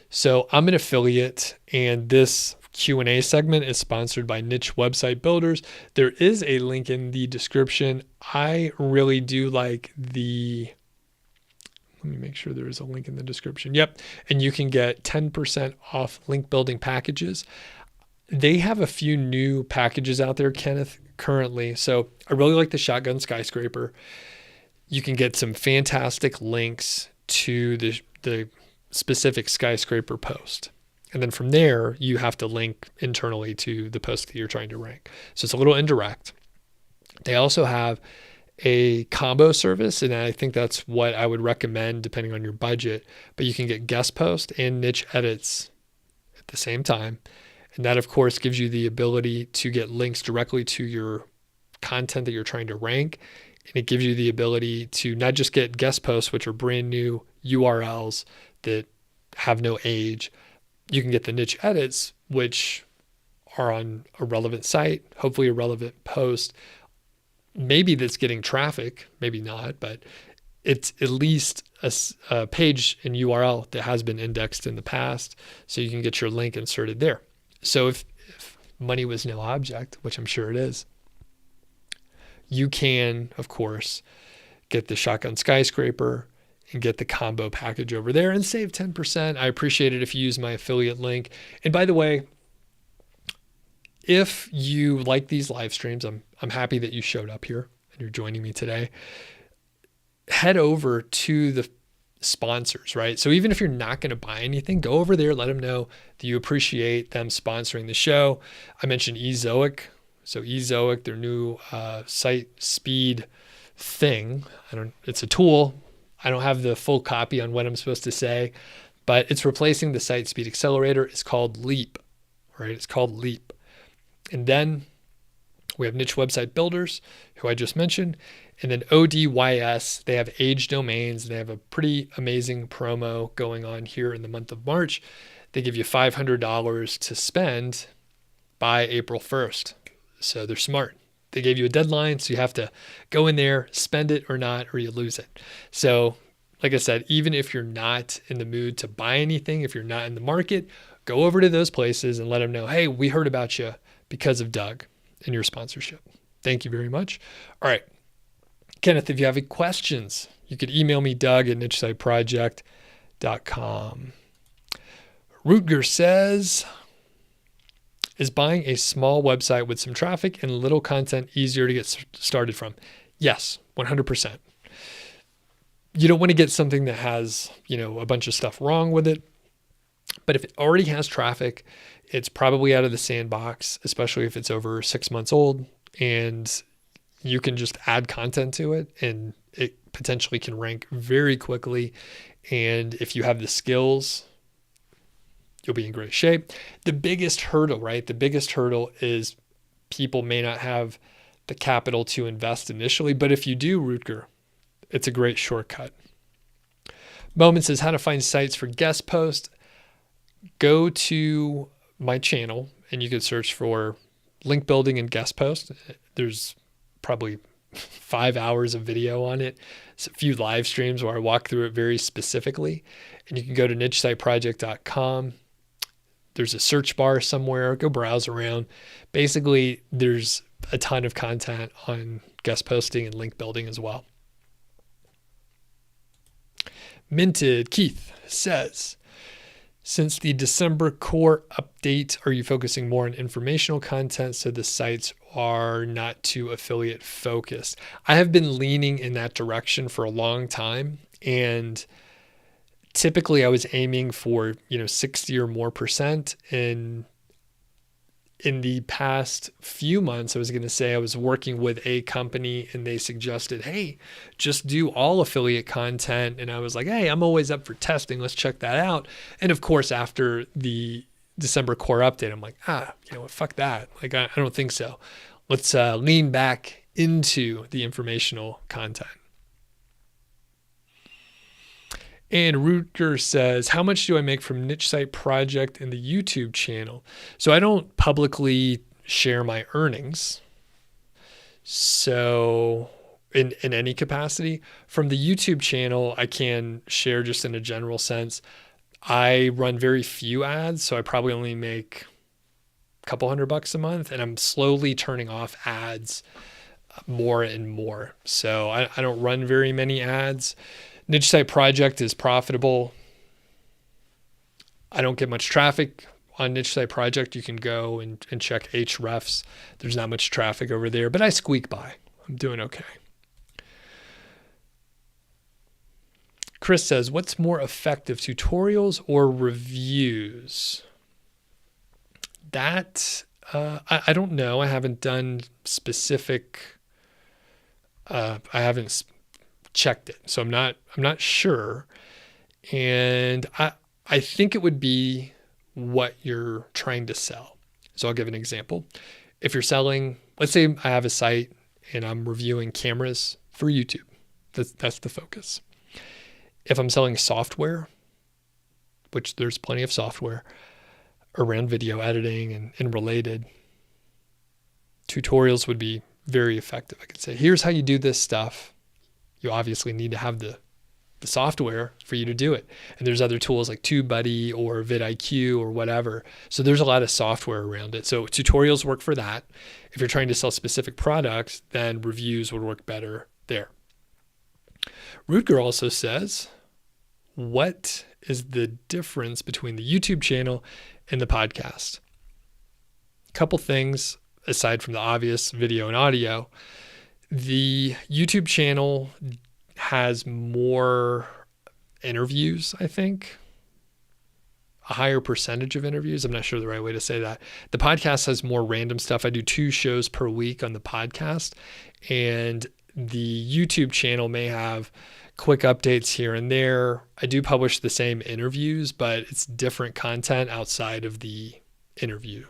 So I'm an affiliate, and this Q&A segment is sponsored by Niche Website Builders. There is a link in the description. I really do like let me make sure there is a link in the description. Yep. And you can get 10% off link building packages. They have a few new packages out there, Kenneth, currently. So I really like the Shotgun Skyscraper. You can get some fantastic links to the specific skyscraper post. And then from there, you have to link internally to the post that you're trying to rank. So it's a little indirect. They also have a combo service, and I think that's what I would recommend depending on your budget. But you can get guest post and niche edits at the same time. And that, of course, gives you the ability to get links directly to your content that you're trying to rank. And it gives you the ability to not just get guest posts, which are brand new URLs that have no age. You can get the niche edits, which are on a relevant site, hopefully a relevant post. Maybe that's getting traffic, maybe not, but it's at least a page and URL that has been indexed in the past, so you can get your link inserted there. So if money was no object, which I'm sure it is, you can, of course, get the Shotgun Skyscraper and get the combo package over there and save 10%. I appreciate it if you use my affiliate link. And by the way, if you like these live streams, I'm happy that you showed up here and you're joining me today. Head over to the sponsors, right? So even if you're not going to buy anything, go over there, let them know that you appreciate them sponsoring the show. I mentioned Ezoic. So Ezoic, their new site speed thing. It's a tool. I don't have the full copy on what I'm supposed to say, but it's replacing the Site Speed Accelerator. It's called Leap, right? It's called Leap. And then we have Niche Website Builders, who I just mentioned. And then ODES, they have age domains. They have a pretty amazing promo going on here in the month of March. They give you $500 to spend by April 1st. So they're smart. They gave you a deadline, so you have to go in there, spend it or not, or you lose it. So like I said, even if you're not in the mood to buy anything, if you're not in the market, go over to those places and let them know, hey, we heard about you because of Doug and your sponsorship. Thank you very much. All right. Kenneth, if you have any questions, you could email me, doug@nichesiteproject.com. Rutger says, is buying a small website with some traffic and little content easier to get started from? Yes, 100%. You don't want to get something that has, a bunch of stuff wrong with it. But if it already has traffic, it's probably out of the sandbox, especially if it's over 6 months old, and you can just add content to it and it potentially can rank very quickly. And if you have the skills, you'll be in great shape. The biggest hurdle, right? The biggest hurdle is people may not have the capital to invest initially, but if you do, Rutger, it's a great shortcut. Moment says, how to find sites for guest posts. Go to my channel and you can search for link building and guest post. There's probably 5 hours of video on it. It's a few live streams where I walk through it very specifically. And you can go to nichesiteproject.com. There's a search bar somewhere. Go browse around. Basically, there's a ton of content on guest posting and link building as well. Minted Keith says, since the December core update, are you focusing more on informational content so the sites are not too affiliate focused? I have been leaning in that direction for a long time, and typically I was aiming for 60 or more percent. And in the past few months, I was going to say I was working with a company and they suggested, hey, just do all affiliate content. And I was like, hey, I'm always up for testing. Let's check that out. And of course, after the December core update, I'm like, fuck that. Like, I don't think so. Let's lean back into the informational content. And Rutger says, how much do I make from Niche Site Project and the YouTube channel? So I don't publicly share my earnings. So in any capacity, from the YouTube channel, I can share just in a general sense. I run very few ads, so I probably only make a couple $100 a month, and I'm slowly turning off ads more and more. So I don't run very many ads. Niche Site Project is profitable. I don't get much traffic on Niche Site Project. You can go and check Ahrefs. There's not much traffic over there, but I squeak by. I'm doing okay. Chris says, what's more effective, tutorials or reviews? That, I don't know. I haven't done specific, I haven't checked it. So I'm not sure. And I think it would be what you're trying to sell. So I'll give an example. If you're selling, let's say I have a site and I'm reviewing cameras for YouTube. That's the focus. If I'm selling software, which there's plenty of software around video editing and related, tutorials would be very effective. I could say, here's how you do this stuff. You obviously need to have the software for you to do it. And there's other tools like TubeBuddy or vidIQ or whatever. So there's a lot of software around it. So tutorials work for that. If you're trying to sell specific products, then reviews would work better there. Rutger also says, what is the difference between the YouTube channel and the podcast? A couple things aside from the obvious video and audio. The YouTube channel has more interviews, I think, a higher percentage of interviews. I'm not sure the right way to say that. The podcast has more random stuff. I do 2 shows per week on the podcast, and the YouTube channel may have quick updates here and there. I do publish the same interviews, but it's different content outside of the interview.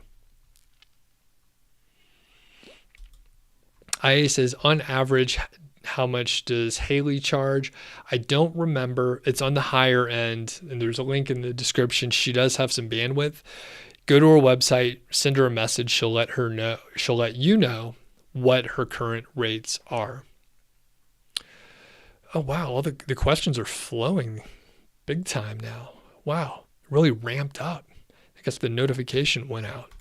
IA says, on average, how much does Haley charge? I don't remember. It's on the higher end, and there's a link in the description. She does have some bandwidth. Go to her website, send her a message. She'll let you know what her current rates are. Oh, wow. All the questions are flowing big time now. Wow. Really ramped up. I guess the notification went out.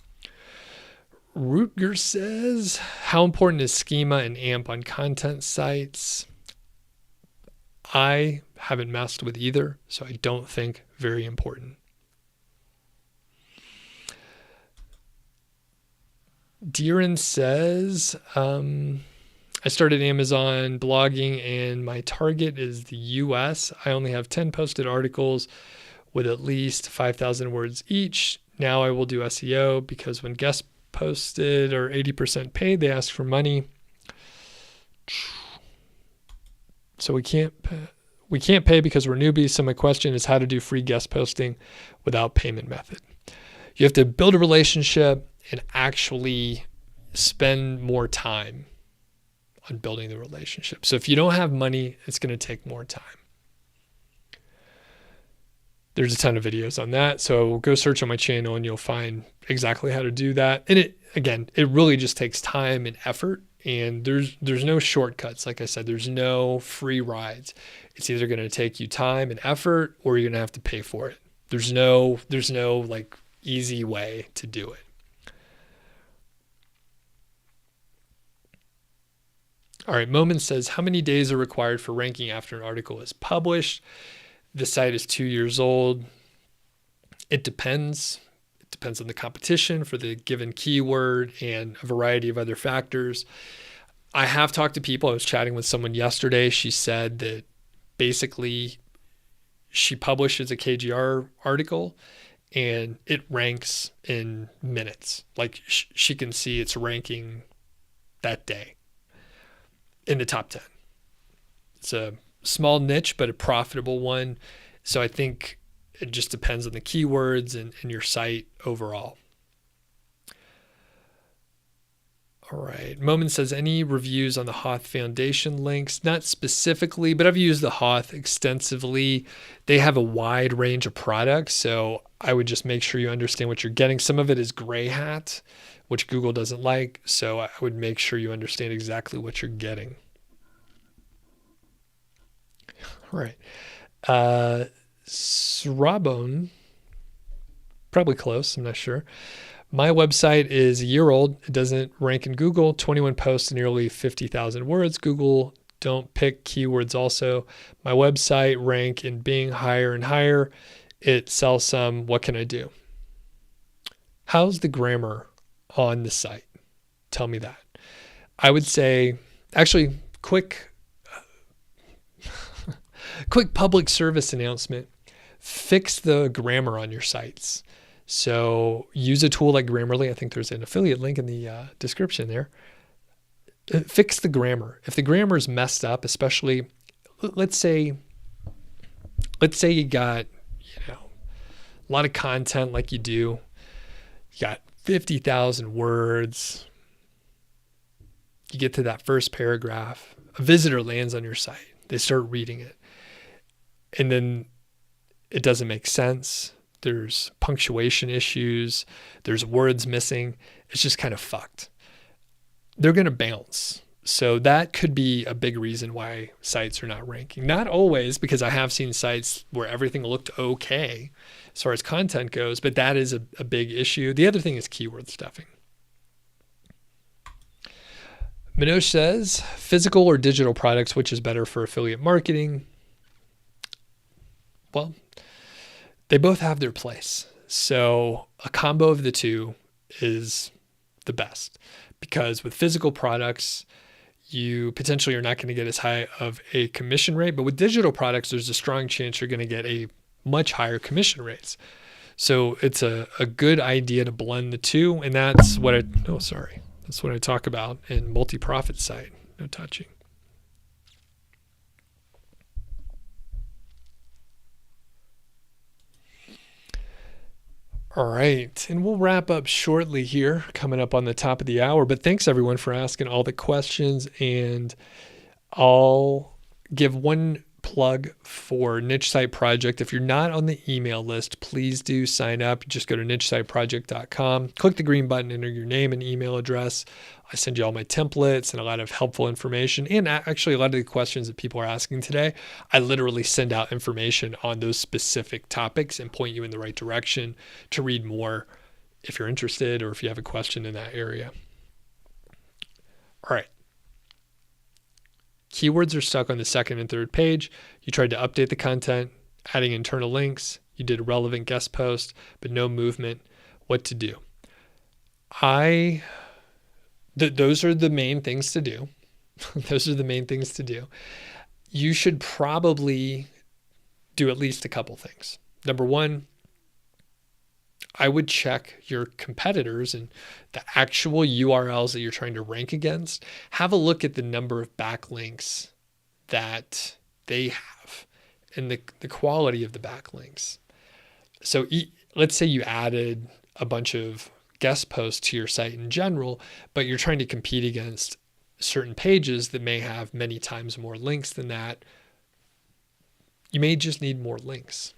Rutger says, how important is schema and AMP on content sites? I haven't messed with either, so I don't think very important. Deeran says, I started Amazon blogging and my target is the US. I only have 10 posted articles with at least 5,000 words each. Now I will do SEO because when guests posted or 80% paid, they ask for money. So we can't pay because we're newbies. So my question is how to do free guest posting without payment method. You have to build a relationship and actually spend more time on building the relationship. So if you don't have money, it's going to take more time. There's a ton of videos on that. So go search on my channel and you'll find exactly how to do that. And it really just takes time and effort. And there's no shortcuts. Like I said, there's no free rides. It's either going to take you time and effort or you're going to have to pay for it. There's no like easy way to do it. All right, Moment says, how many days are required for ranking after an article is published? The site is 2 years old. It depends. It depends on the competition for the given keyword and a variety of other factors. I have talked to people. I was chatting with someone yesterday. She said that basically she publishes a KGR article and it ranks in minutes. Like she can see it's ranking that day in the top 10. It's a small niche, but a profitable one. So I think it just depends on the keywords and your site overall. All right. Moment says, any reviews on the Hoth Foundation links? Not specifically, but I've used the Hoth extensively. They have a wide range of products, so I would just make sure you understand what you're getting. Some of it is gray hat, which Google doesn't like, so I would make sure you understand exactly what you're getting. All right. Srabon, probably close, I'm not sure. My website is a year old. It doesn't rank in Google. 21 posts, nearly 50,000 words. Google don't pick keywords also. My website rank in Bing higher and higher. It sells some. What can I do? How's the grammar on the site? Tell me that. I would say, actually, quick public service announcement. Fix the grammar on your sites. So use a tool like Grammarly. I think there's an affiliate link in the description there. Fix the grammar. If the grammar is messed up, especially, let's say you got, a lot of content like you do. You got 50,000 words. You get to that first paragraph. A visitor lands on your site. They start reading it. And then it doesn't make sense. There's punctuation issues. There's words missing. It's just kind of fucked. They're going to bounce. So that could be a big reason why sites are not ranking. Not always, because I have seen sites where everything looked okay as far as content goes, but that is a big issue. The other thing is keyword stuffing. Minosh says, physical or digital products, which is better for affiliate marketing? Well, they both have their place. So a combo of the two is the best, because with physical products, you potentially are not going to get as high of a commission rate, but with digital products, there's a strong chance you're going to get a much higher commission rates. So it's a good idea to blend the two. And that's what I talk about in multi-profit site, no touching. All right, and we'll wrap up shortly here, coming up on the top of the hour. But thanks everyone for asking all the questions, and I'll give one plug plug for Niche Site Project. If you're not on the email list, please do sign up. Just go to nichesiteproject.com, click the green button, enter your name and email address. I send you all my templates and a lot of helpful information. And actually, a lot of the questions that people are asking today, I literally send out information on those specific topics and point you in the right direction to read more if you're interested or if you have a question in that area. All right. Keywords are stuck on the second and third page. You tried to update the content, adding internal links. You did a relevant guest post, but no movement. What to do? Those are the main things to do. Those are the main things to do. You should probably do at least a couple things. Number one, I would check your competitors and the actual URLs that you're trying to rank against. Have a look at the number of backlinks that they have and the quality of the backlinks. So let's say you added a bunch of guest posts to your site in general, but you're trying to compete against certain pages that may have many times more links than that. You may just need more links.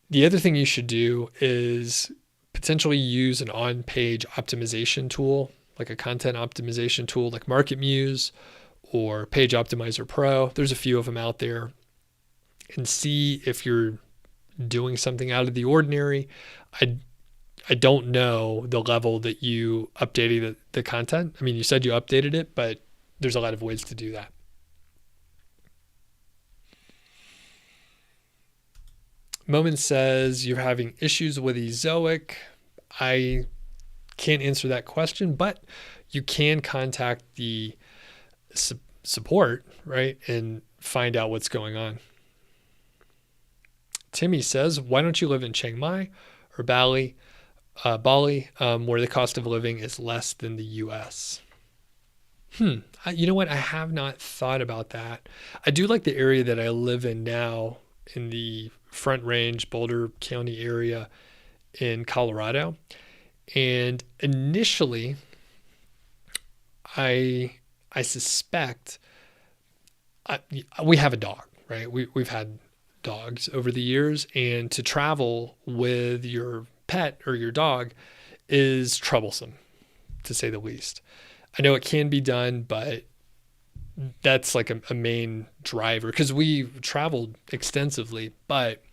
The other thing you should do is potentially use an on-page optimization tool, like a content optimization tool like MarketMuse or Page Optimizer Pro. There's a few of them out there, and see if you're doing something out of the ordinary. I don't know the level that you updated the content. I mean, you said you updated it, but there's a lot of ways to do that. Moment says you're having issues with Ezoic. I can't answer that question, but you can contact the support, right, and find out what's going on. Timmy says, why don't you live in Chiang Mai or Bali, where the cost of living is less than the US? You know what? I have not thought about that. I do like the area that I live in now, in the Front Range, Boulder County area in Colorado. And initially, I suspect we have a dog, right? We've had dogs over the years, and to travel with your pet or your dog is troublesome, to say the least. I know it can be done, but that's like a main driver, because we traveled extensively, but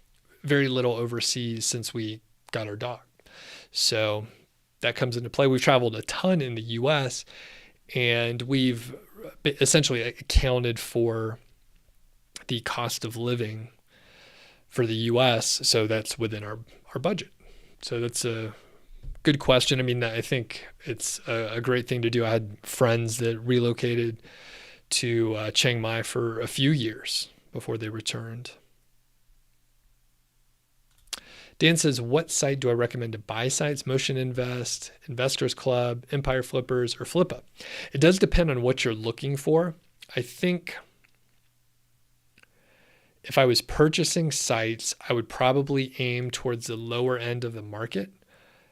very little overseas since we got our dog. So that comes into play. We've traveled a ton in the US, and we've essentially accounted for the cost of living for the US. So that's within our budget. So that's a good question. I mean, I think it's a great thing to do. I had friends that relocated to Chiang Mai for a few years before they returned. Dan says, what site do I recommend to buy sites? Motion Invest, Investors Club, Empire Flippers, or FlipUp? It does depend on what you're looking for. I think if I was purchasing sites, I would probably aim towards the lower end of the market,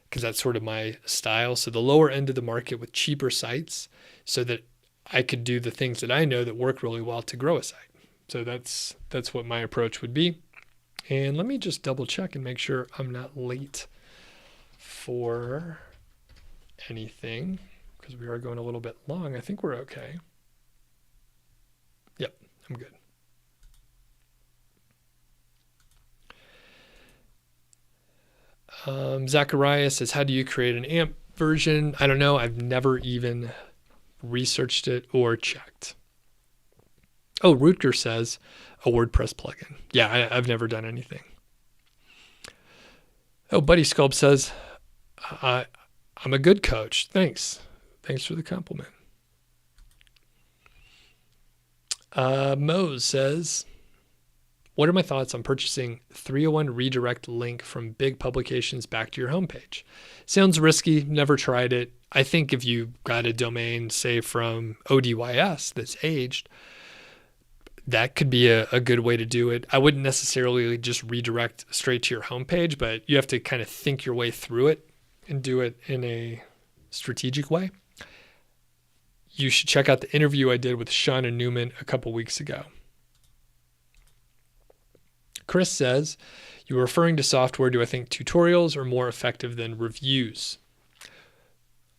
because that's sort of my style. So the lower end of the market with cheaper sites, so that I could do the things that I know that work really well to grow a site. So that's what my approach would be. And let me just double check and make sure I'm not late for anything, because we are going a little bit long. I think we're okay. Yep, I'm good. Zachariah says, how do you create an AMP version? I don't know. I've never even researched it or checked. Oh, Rutger says a WordPress plugin. Yeah, I've never done anything. Oh, Buddy Sculpt says, I'm a good coach. Thanks. Thanks for the compliment. Mose says, what are my thoughts on purchasing 301 redirect link from big publications back to your homepage? Sounds risky. Never tried it. I think if you got a domain, say from ODES that's aged, that could be a good way to do it. I wouldn't necessarily just redirect straight to your homepage, but you have to kind of think your way through it and do it in a strategic way. You should check out the interview I did with Shauna Newman a couple weeks ago. Chris says, you were referring to software. Do I think tutorials are more effective than reviews?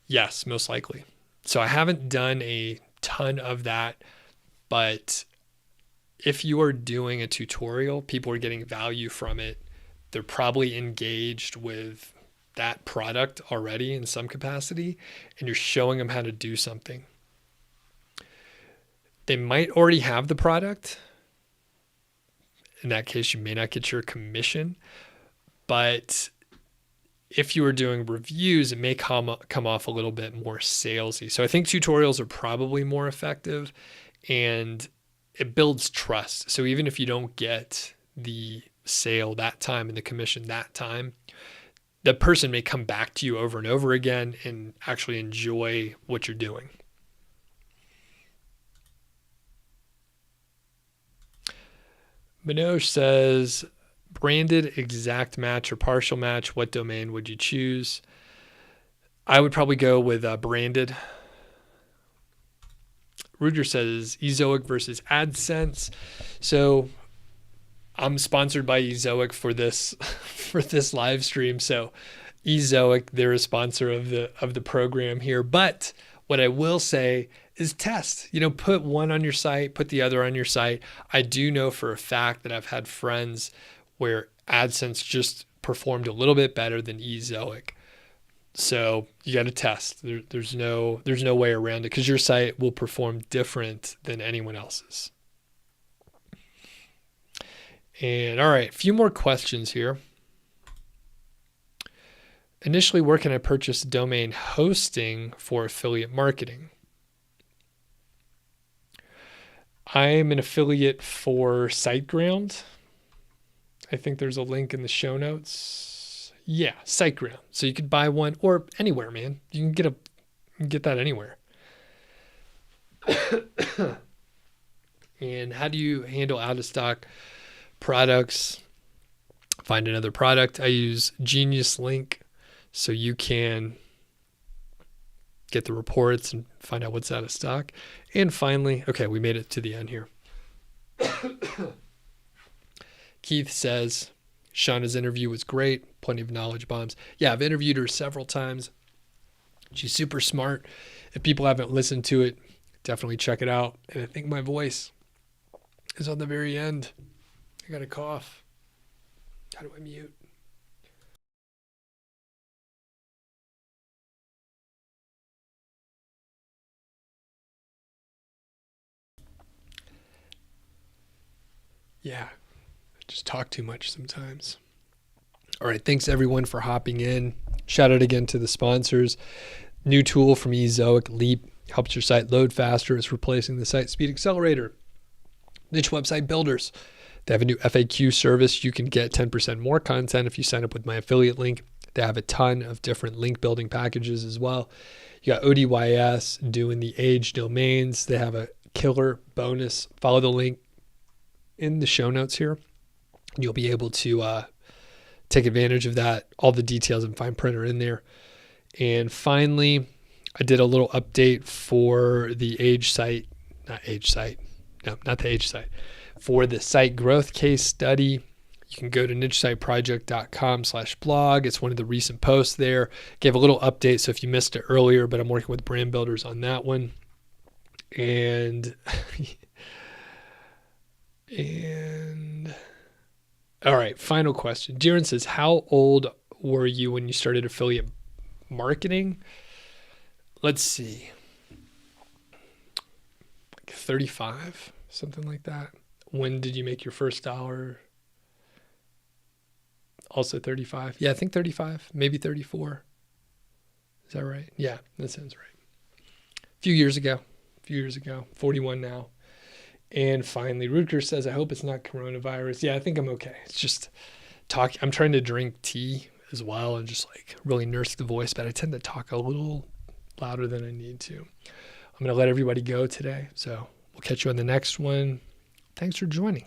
Yes, most likely. So I haven't done a ton of that, but if you are doing a tutorial, people are getting value from it. They're probably engaged with that product already in some capacity, and you're showing them how to do something. They might already have the product. In that case, you may not get your commission, but if you are doing reviews, it may come off a little bit more salesy. So I think tutorials are probably more effective, and it builds trust. So even if you don't get the sale that time and the commission that time, the person may come back to you over and over again and actually enjoy what you're doing. Manoj says, branded exact match or partial match, what domain would you choose? I would probably go with branded. Ruger says Ezoic versus AdSense. So I'm sponsored by Ezoic for this live stream. So Ezoic, they're a sponsor of the program here. But what I will say is test. Put one on your site, put the other on your site. I do know for a fact that I've had friends where AdSense just performed a little bit better than Ezoic. So you got to test. There's no way around it, because your site will perform different than anyone else's. And all right, a few more questions here. Initially, where can I purchase domain hosting for affiliate marketing? I'm an affiliate for SiteGround. I think there's a link in the show notes. Yeah, SiteGround. So you could buy one, or anywhere, man. You can get that anywhere. And how do you handle out of stock products? Find another product. I use Genius Link, so you can get the reports and find out what's out of stock. And finally, okay, we made it to the end here. Keith says, Shauna's interview was great. Plenty of knowledge bombs. Yeah, I've interviewed her several times. She's super smart. If people haven't listened to it, definitely check it out. And I think my voice is on the very end. I got a cough. How do I mute? Yeah, I just talk too much sometimes. All right, thanks everyone for hopping in. Shout out again to the sponsors. New tool from Ezoic, Leap, helps your site load faster. It's replacing the Site Speed Accelerator. Niche Website Builders, they have a new FAQ service. You can get 10% more content if you sign up with my affiliate link. They have a ton of different link building packages as well. You got ODES doing the age domains. They have a killer bonus. Follow the link in the show notes here. You'll be able to take advantage of that. All the details and fine print are in there. And finally, I did a little update for the for the site growth case study. You can go to nichesiteproject.com/blog. It's one of the recent posts there. Gave a little update, so if you missed it earlier, but I'm working with brand builders on that one. And all right, final question. Jiren says, how old were you when you started affiliate marketing? Let's see. Like 35, something like that. When did you make your first dollar? Also 35. Yeah, I think 35, maybe 34. Is that right? Yeah, that sounds right. A few years ago, 41 now. And finally, Rutger says, I hope it's not coronavirus. Yeah, I think I'm okay. It's just talk. I'm trying to drink tea as well and just like really nurse the voice, but I tend to talk a little louder than I need to. I'm going to let everybody go today. So we'll catch you on the next one. Thanks for joining.